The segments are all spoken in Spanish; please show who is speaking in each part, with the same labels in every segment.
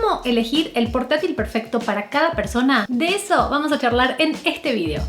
Speaker 1: ¿Cómo elegir el portátil perfecto para cada persona? De eso vamos a charlar en este video.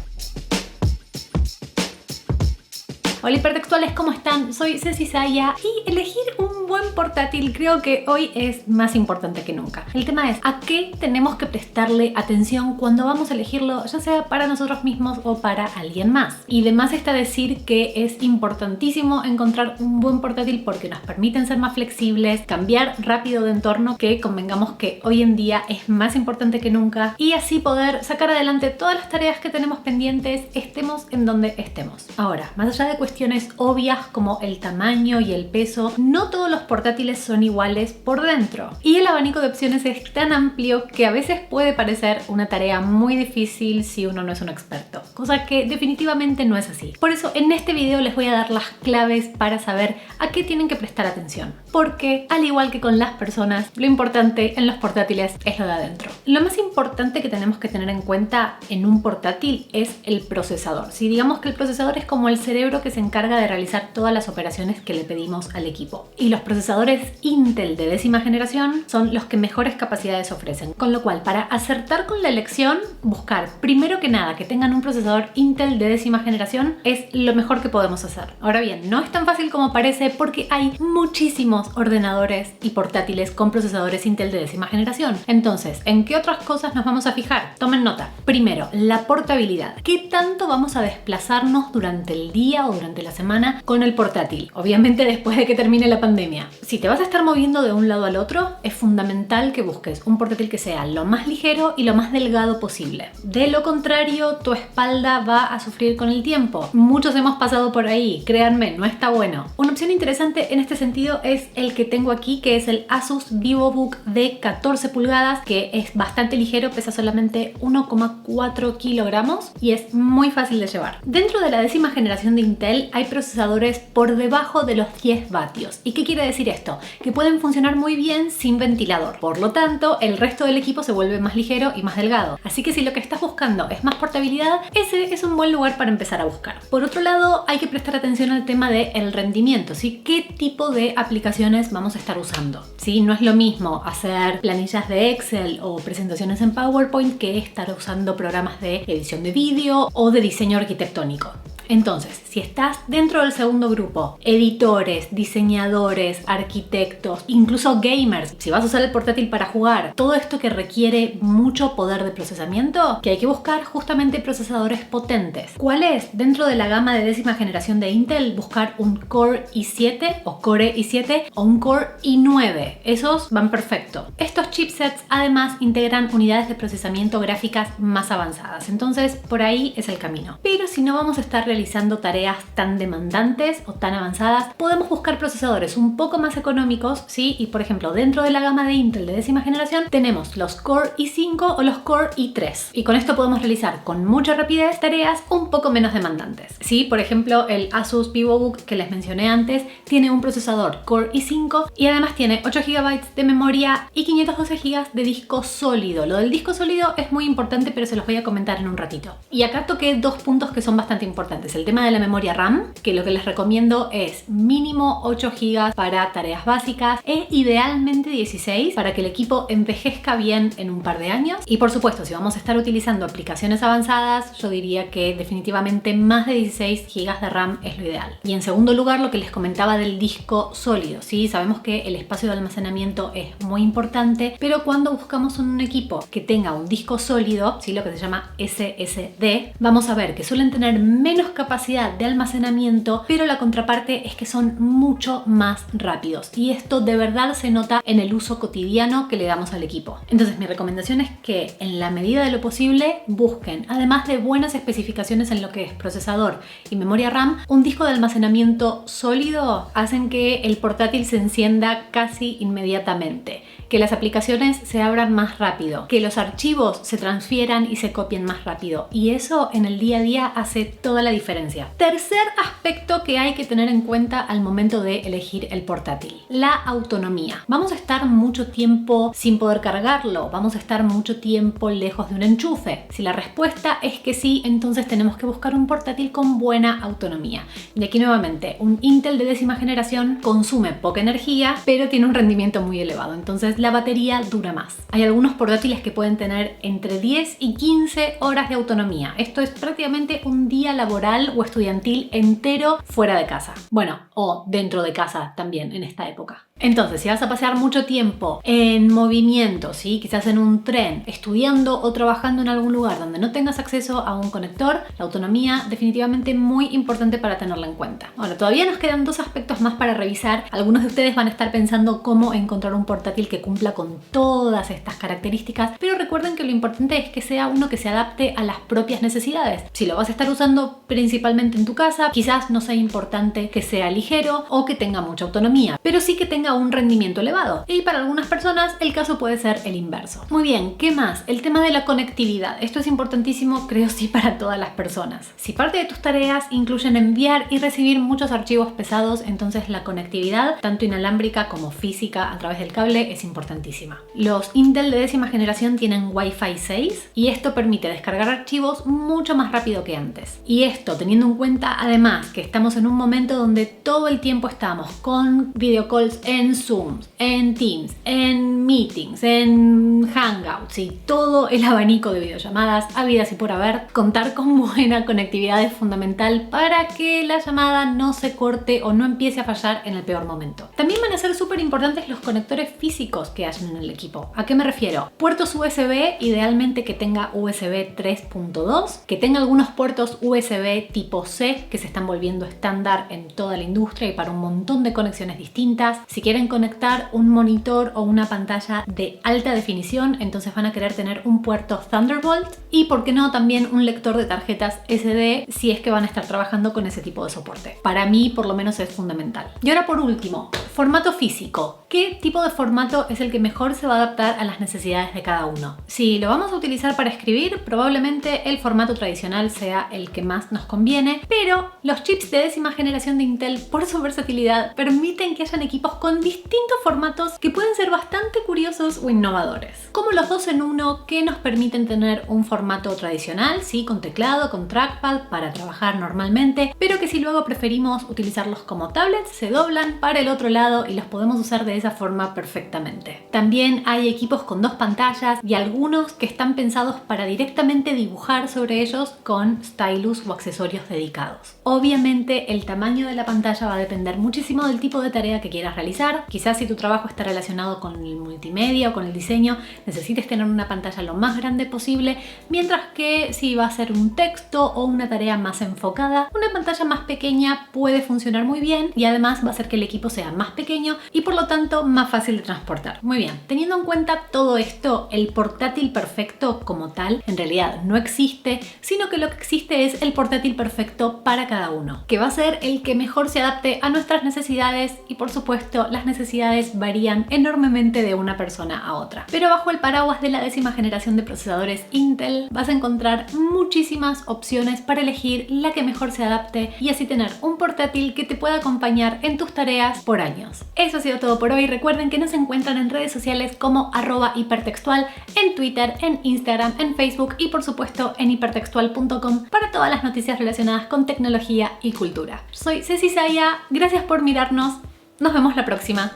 Speaker 1: Hola hipertextuales, ¿cómo están? Soy Ceci Saya y elegir un buen portátil creo que hoy es más importante que nunca. El tema es ¿a qué tenemos que prestarle atención cuando vamos a elegirlo, ya sea para nosotros mismos o para alguien más? Y de más está decir que es importantísimo encontrar un buen portátil porque nos permiten ser más flexibles, cambiar rápido de entorno, que convengamos que hoy en día es más importante que nunca, y así poder sacar adelante todas las tareas que tenemos pendientes, estemos en donde estemos. Ahora, más allá de cuestiones obvias como el tamaño y el peso, no todos los portátiles son iguales por dentro. Y el abanico de opciones es tan amplio que a veces puede parecer una tarea muy difícil si uno no es un experto, cosa que definitivamente no es así. Por eso en este video les voy a dar las claves para saber a qué tienen que prestar atención. Porque, al igual que con las personas, lo importante en los portátiles es lo de adentro. Lo más importante que tenemos que tener en cuenta en un portátil es el procesador. Si digamos que el procesador es como el cerebro que se encarga de realizar todas las operaciones que le pedimos al equipo. Y los procesadores Intel de 10ª generación son los que mejores capacidades ofrecen. Con lo cual, para acertar con la elección, buscar primero que nada que tengan un procesador Intel de 10ª generación es lo mejor que podemos hacer. Ahora bien, no es tan fácil como parece porque hay muchísimos ordenadores y portátiles con procesadores Intel de 10ª generación. Entonces, ¿en qué otras cosas nos vamos a fijar? Tomen nota. Primero, la portabilidad. ¿Qué tanto vamos a desplazarnos durante el día o durante la semana con el portátil? Obviamente después de que termine la pandemia. Si te vas a estar moviendo de un lado al otro, es fundamental que busques un portátil que sea lo más ligero y lo más delgado posible. De lo contrario, tu espalda va a sufrir con el tiempo. Muchos hemos pasado por ahí, créanme, no está bueno. Una opción interesante en este sentido es el que tengo aquí, que es el Asus VivoBook de 14 pulgadas, que es bastante ligero, pesa solamente 1,4 kilogramos y es muy fácil de llevar. Dentro de la 10ª generación de Intel hay procesadores por debajo de los 10 vatios. ¿Y qué quiere decir esto? Que pueden funcionar muy bien sin ventilador. Por lo tanto, el resto del equipo se vuelve más ligero y más delgado. Así que si lo que estás buscando es más portabilidad, ese es un buen lugar para empezar a buscar. Por otro lado, hay que prestar atención al tema del rendimiento, ¿sí? ¿Qué tipo de aplicaciones vamos a estar usando? ¿Sí? No es lo mismo hacer planillas de Excel o presentaciones en PowerPoint que estar usando programas de edición de vídeo o de diseño arquitectónico. Entonces, si estás dentro del segundo grupo, editores, diseñadores, arquitectos, incluso gamers, si vas a usar el portátil para jugar, todo esto que requiere mucho poder de procesamiento, que hay que buscar justamente procesadores potentes. ¿Cuál es? Dentro de la gama de 10ª generación de Intel, buscar un Core i7 o Core i7 o un Core i9. Esos van perfecto. Estos chipsets además integran unidades de procesamiento gráficas más avanzadas. Entonces, por ahí es el camino. Pero si no vamos a estar realizando tareas tan demandantes o tan avanzadas, podemos buscar procesadores un poco más económicos, ¿sí? Y por ejemplo, dentro de la gama de Intel de 10ª generación tenemos los Core i5 o los Core i3. Y con esto podemos realizar con mucha rapidez tareas un poco menos demandantes, ¿sí? Por ejemplo, el Asus VivoBook que les mencioné antes tiene un procesador Core i5 y además tiene 8 GB de memoria y 512 GB de disco sólido. Lo del disco sólido es muy importante, pero se los voy a comentar en un ratito. Y acá toqué dos puntos que son bastante importantes. El tema de la memoria RAM, que lo que les recomiendo es mínimo 8 GB para tareas básicas e idealmente 16 para que el equipo envejezca bien en un par de años. Y por supuesto, si vamos a estar utilizando aplicaciones avanzadas, yo diría que definitivamente más de 16 GB de RAM es lo ideal. Y en segundo lugar, lo que les comentaba del disco sólido, ¿sí? Sabemos que el espacio de almacenamiento es muy importante, pero cuando buscamos un equipo que tenga un disco sólido, ¿sí? Lo que se llama SSD, vamos a ver que suelen tener menos capacidad de almacenamiento, pero la contraparte es que son mucho más rápidos y esto de verdad se nota en el uso cotidiano que le damos al equipo. Entonces mi recomendación es que en la medida de lo posible busquen, además de buenas especificaciones en lo que es procesador y memoria RAM, un disco de almacenamiento sólido hacen que el portátil se encienda casi inmediatamente, que las aplicaciones se abran más rápido, que los archivos se transfieran y se copien más rápido, y eso en el día a día hace toda la diferencia diferencia. Tercer aspecto que hay que tener en cuenta al momento de elegir el portátil: la autonomía. Vamos a estar mucho tiempo sin poder cargarlo, vamos a estar mucho tiempo lejos de un enchufe. Si la respuesta es que sí, entonces tenemos que buscar un portátil con buena autonomía. Y aquí nuevamente, un Intel de 10ª generación consume poca energía, pero tiene un rendimiento muy elevado, entonces la batería dura más. Hay algunos portátiles que pueden tener entre 10 y 15 horas de autonomía. Esto es prácticamente un día laboral o estudiantil entero fuera de casa. Bueno, o dentro de casa también en esta época. Entonces, si vas a pasar mucho tiempo en movimiento, ¿sí? Quizás en un tren, estudiando o trabajando en algún lugar donde no tengas acceso a un conector, la autonomía definitivamente muy importante para tenerla en cuenta. Ahora, todavía nos quedan 2 aspectos más para revisar. Algunos de ustedes van a estar pensando cómo encontrar un portátil que cumpla con todas estas características, pero recuerden que lo importante es que sea uno que se adapte a las propias necesidades. Si lo vas a estar usando principalmente en tu casa, quizás no sea importante que sea ligero o que tenga mucha autonomía, pero sí que tenga un rendimiento elevado. Y para algunas personas el caso puede ser el inverso. Muy bien, ¿qué más? El tema de la conectividad. Esto es importantísimo, creo sí, para todas las personas. Si parte de tus tareas incluyen enviar y recibir muchos archivos pesados, entonces la conectividad, tanto inalámbrica como física a través del cable, es importantísima. Los Intel de 10ª generación tienen Wi-Fi 6 y esto permite descargar archivos mucho más rápido que antes. Y esto teniendo en cuenta además que estamos en un momento donde todo el tiempo estamos con videocalls en Zoom, en Teams, en Meetings, en Hangouts y todo el abanico de videollamadas habidas y por haber. Contar con buena conectividad es fundamental para que la llamada no se corte o no empiece a fallar en el peor momento. También van a ser súper importantes los conectores físicos que hayan en el equipo. ¿A qué me refiero? Puertos USB, idealmente que tenga USB 3.2, que tenga algunos puertos USB tipo C que se están volviendo estándar en toda la industria y para un montón de conexiones distintas. Si quieren conectar un monitor o una pantalla de alta definición, entonces van a querer tener un puerto Thunderbolt y, por qué no, también un lector de tarjetas SD si es que van a estar trabajando con ese tipo de soporte. Para mí, por lo menos, es fundamental. Y ahora, por último, formato físico. ¿Qué tipo de formato es el que mejor se va a adaptar a las necesidades de cada uno? Si lo vamos a utilizar para escribir, probablemente el formato tradicional sea el que más nos conviene, pero los chips de 10ª generación de Intel, por su versatilidad, permiten que hayan equipos con distintos formatos que pueden ser bastante curiosos o innovadores. Como los 2 en 1 que nos permiten tener un formato tradicional, sí, con teclado, con trackpad para trabajar normalmente, pero que si luego preferimos utilizarlos como tablets, se doblan para el otro lado y los podemos usar de esa forma perfectamente. También hay equipos con 2 pantallas y algunos que están pensados para directamente dibujar sobre ellos con stylus o accesorios dedicados. Obviamente el tamaño de la pantalla va a depender muchísimo del tipo de tarea que quieras realizar. Quizás si tu trabajo está relacionado con el multimedia o con el diseño, necesites tener una pantalla lo más grande posible, mientras que si va a ser un texto o una tarea más enfocada, una pantalla más pequeña puede funcionar muy bien y además va a hacer que el equipo sea más pequeño y por lo tanto más fácil de transportar. Muy bien, teniendo en cuenta todo esto, el portátil perfecto como tal en realidad no existe, sino que lo que existe es el portátil perfecto para cada uno, que va a ser el que mejor se adapte a nuestras necesidades y, por supuesto, las necesidades varían enormemente de una persona a otra. Pero bajo el paraguas de la 10ª generación de procesadores Intel vas a encontrar muchísimas opciones para elegir la que mejor se adapte y así tener un portátil que te pueda acompañar en tus tareas por años. Eso ha sido todo por hoy. Recuerden que nos encuentran en redes sociales como @hipertextual, en Twitter, en Instagram, en Facebook y por supuesto en hipertextual.com para todas las noticias relacionadas con tecnología y cultura. Soy Ceci Saya, gracias por mirarnos, nos vemos la próxima.